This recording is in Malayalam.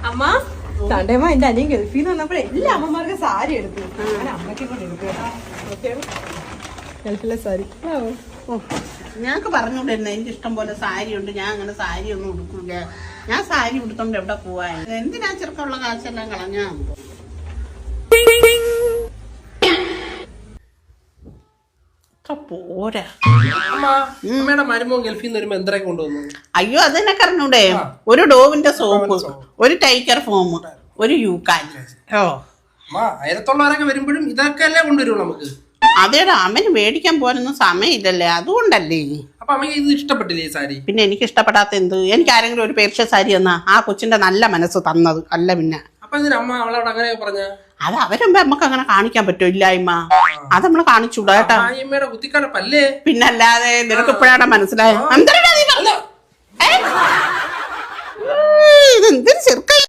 അമ്മ സണ്ടേമ്മ എന്റെ അനിയൻ ഗൾഫിൽ നിന്ന് വന്നപ്പോഴേ എല്ലാ അമ്മമാർക്ക് സാരി എടുത്തു. അങ്ങനെ അമ്മയ്ക്ക് കൊണ്ട് എടുക്കുക. ഗൾഫിലെ സാരി ഞങ്ങൾക്ക് പറഞ്ഞുകൊണ്ടിരുന്ന എനിക്ക് ഇഷ്ടം പോലെ സാരി ഉണ്ട്. ഞാൻ അങ്ങനെ സാരി ഒന്നും ഉടുക്കൂല. ഞാൻ സാരി ഉടുത്തോണ്ട് എവിടെ പോവാ? എന്തിനാ ചെറുക്കമുള്ള കാശെല്ലാം കളഞ്ഞാ പോരാ. അമ്മയുടെ മരുമോൻ ഗൾഫിൽ നിന്ന് വരുമ്പോ എന്തൊക്കെ കൊണ്ടുവന്നു? അയ്യോ അതെന്നൊക്കെ അറിഞ്ഞൂടെ? ഒരു ഡോവിന്റെ സോപ്പ്, ഒരു ടൈക്കർ ഫോം, ഒരു യൂക്കാൻ. ഓ അയലത്തുള്ളവരൊക്കെ വരുമ്പോഴും ഇതൊക്കെ അല്ലേ കൊണ്ടുവരുള്ളൂ നമുക്ക്. അതേടാ, അമ്മന് മേടിക്കാൻ പോകാനൊന്നും സമയമില്ലല്ലേ, അതുകൊണ്ടല്ലേ. അപ്പൊ അമ്മക്ക് ഇത് ഇഷ്ടപ്പെട്ടില്ലേ ഈ സാരി? പിന്നെ എനിക്ക് ഇഷ്ടപ്പെടാത്ത എന്ത്? എനിക്ക് ആരെങ്കിലും ഒരു പേർഷ്യ സാരി തന്നാ ആ കൊച്ചിന്റെ നല്ല മനസ്സ് തന്നത് അല്ല. പിന്നെ അപ്പൊ ഇതിന് അമ്മ അവളോട് അങ്ങനെ പറഞ്ഞ അത് അവരുമ്പോ നമുക്ക് അങ്ങനെ കാണിക്കാൻ പറ്റുമോ? ഇല്ലായ്മ അത് നമ്മള് കാണിച്ചൂടാ കേട്ടാ. അമ്മയുടെ കുത്തിക്കടപ്പല്ലേ? പിന്നല്ലാതെ നിനക്ക് ഇപ്പോഴാണ് മനസ്സിലായത്. ഇതെന്തൊരു ചെറുക്കൻ.